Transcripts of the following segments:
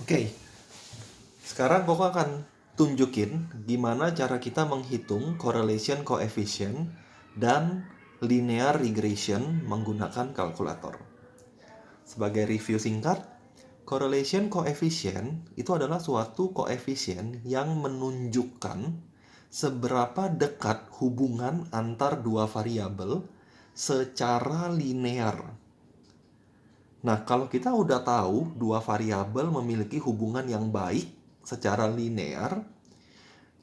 Oke, sekarang Koko akan tunjukin gimana cara kita menghitung correlation coefficient dan linear regression menggunakan kalkulator. Sebagai review singkat, correlation coefficient itu adalah suatu koefisien yang menunjukkan seberapa dekat hubungan antar dua variabel secara linear. Nah, kalau kita udah tahu dua variabel memiliki hubungan yang baik secara linear,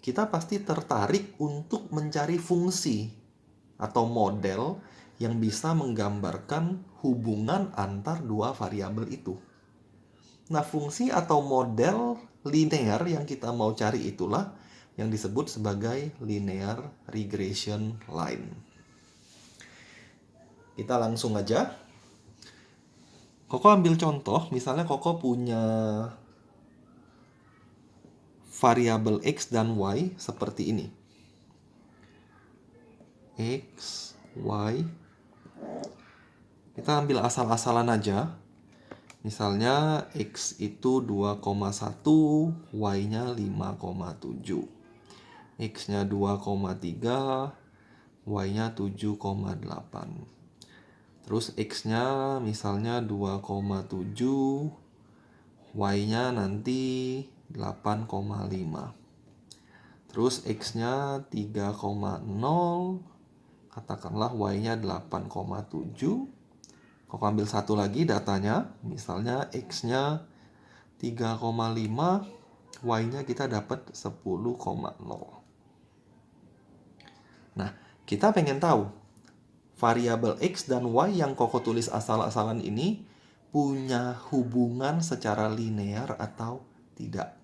kita pasti tertarik untuk mencari fungsi atau model yang bisa menggambarkan hubungan antar dua variabel itu. Nah, fungsi atau model linear yang kita mau cari itulah yang disebut sebagai linear regression line. Kita langsung aja. Koko ambil contoh, misalnya Koko punya variabel X dan Y seperti ini. X, Y. Kita ambil asal-asalan aja. Misalnya X itu 2,1, Y-nya 5,7. X-nya 2,3, Y-nya 7,8. Terus X-nya misalnya 2,7, Y-nya nanti 8,5. Terus X-nya 3,0, katakanlah Y-nya 8,7. Kok ambil satu lagi datanya, misalnya X-nya 3,5, Y-nya kita dapat 10,0. Nah, kita pengen tahu variabel X dan Y yang Koko tulis asal-asalan ini punya hubungan secara linear atau tidak.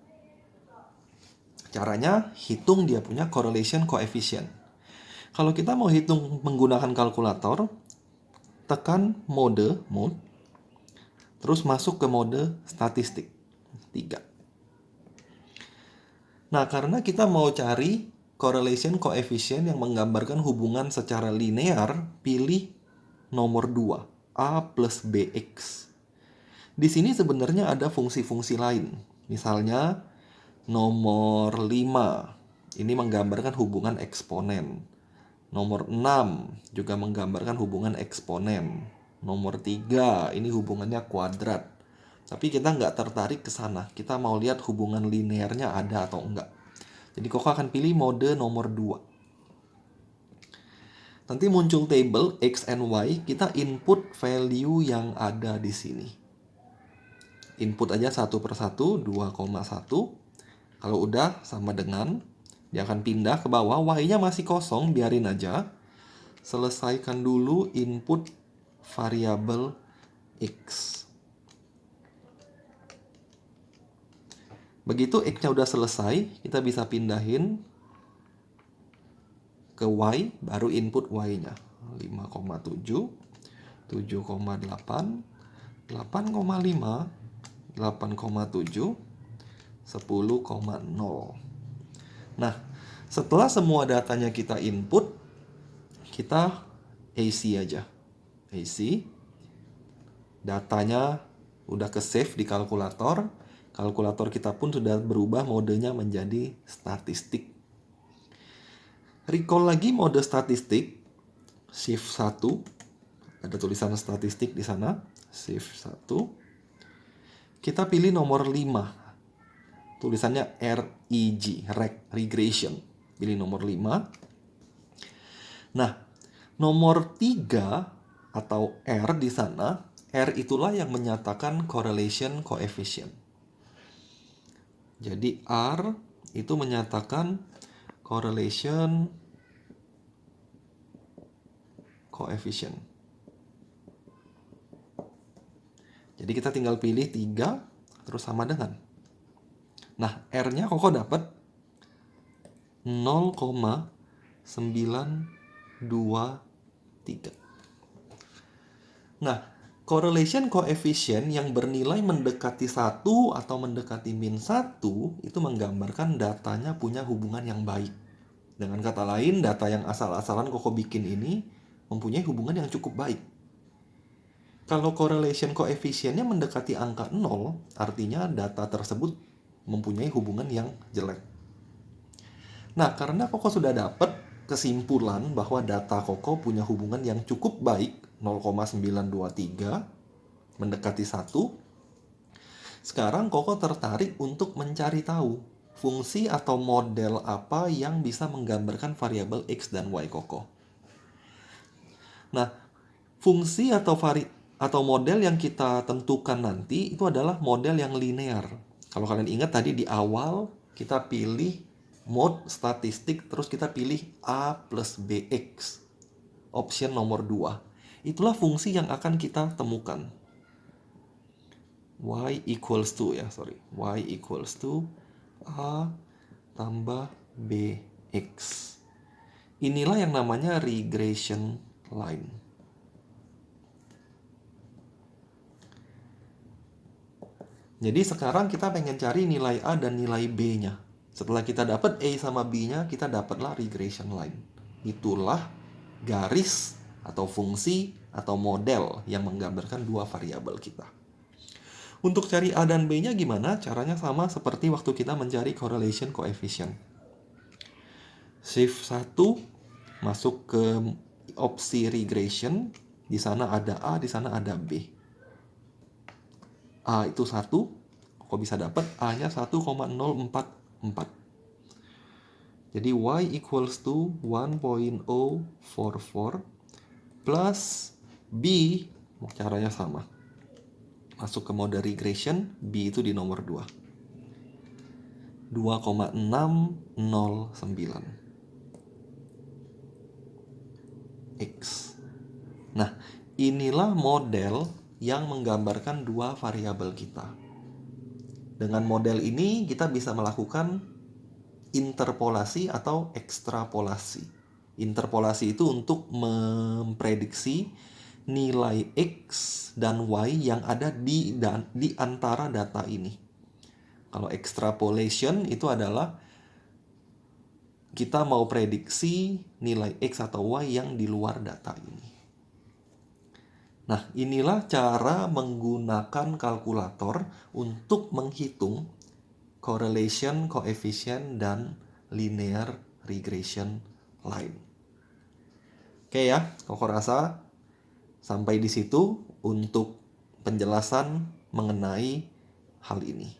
Caranya, hitung dia punya correlation coefficient. Kalau kita mau hitung menggunakan kalkulator, tekan mode, terus masuk ke mode statistik, 3. Nah, karena kita mau cari correlation coefficient yang menggambarkan hubungan secara linear, pilih nomor 2, A plus BX. Di sini sebenarnya ada fungsi-fungsi lain. Misalnya, nomor 5, ini menggambarkan hubungan eksponen. Nomor 6 juga menggambarkan hubungan eksponen. Nomor 3 ini hubungannya kuadrat. Tapi kita nggak tertarik ke sana. Kita mau lihat hubungan linearnya ada atau enggak. Jadi Koko akan pilih mode nomor 2. Nanti muncul table X and Y. Kita input value yang ada di sini. Input aja satu per satu, 2,1. Kalau udah sama dengan, dia akan pindah ke bawah. Y-nya masih kosong, biarin aja. Selesaikan dulu input variabel X. Begitu X-nya udah selesai, kita bisa pindahin ke Y, baru input Y-nya. 5,7, 7,8, 8,5, 8,7, 10,0. Nah, setelah semua datanya kita input, kita AC aja. AC, datanya udah ke save di kalkulator. Kalkulator kita pun sudah berubah modenya menjadi statistik. Recall lagi mode statistik, shift 1. Ada tulisan statistik di sana, shift 1. Kita pilih nomor 5. Tulisannya REG, regression. Pilih nomor 5. Nah, nomor 3 atau R di sana, R itulah yang menyatakan correlation coefficient. Jadi R itu menyatakan correlation coefficient. Jadi kita tinggal pilih 3 terus sama dengan. Nah, R-nya Koko dapat 0,923. Nah, correlation coefficient yang bernilai mendekati 1 atau mendekati min 1 itu menggambarkan datanya punya hubungan yang baik. Dengan kata lain, data yang asal-asalan Koko bikin ini mempunyai hubungan yang cukup baik. Kalau correlation coefficientnya mendekati angka 0, artinya data tersebut mempunyai hubungan yang jelek. Nah, karena Koko sudah dapat kesimpulan bahwa data Koko punya hubungan yang cukup baik, 0,923, mendekati 1, sekarang Koko tertarik untuk mencari tahu fungsi atau model apa yang bisa menggambarkan variabel X dan Y Koko. Nah, fungsi atau model yang kita tentukan nanti itu adalah model yang linear. Kalau kalian ingat tadi di awal kita pilih mode statistik, terus kita pilih A plus BX. Option nomor 2. Itulah fungsi yang akan kita temukan. Y equals to Y equals to A tambah BX. Inilah yang namanya regression line. Jadi sekarang kita pengen cari nilai A dan nilai B-nya. Setelah kita dapat A sama B-nya, kita dapatlah regression line. Itulah garis atau fungsi atau model yang menggambarkan dua variabel kita. Untuk cari A dan B-nya gimana? Caranya sama seperti waktu kita mencari correlation coefficient. Shift 1 masuk ke opsi regression. Di sana ada A, di sana ada B. A itu 1, kok bisa dapat A-nya 1,044. Jadi Y equals to 1.044 plus B, caranya sama. Masuk ke mode regression, B itu di nomor 2. 2,609 X. Nah, inilah model yang menggambarkan dua variabel kita. Dengan model ini kita bisa melakukan interpolasi atau ekstrapolasi. Interpolasi itu untuk memprediksi nilai X dan Y yang ada di antara data ini. Kalau extrapolation itu adalah kita mau prediksi nilai X atau Y yang di luar data ini. Nah, inilah cara menggunakan kalkulator untuk menghitung correlation coefficient dan linear regression line. Oke ya, Koko rasa sampai di situ untuk penjelasan mengenai hal ini.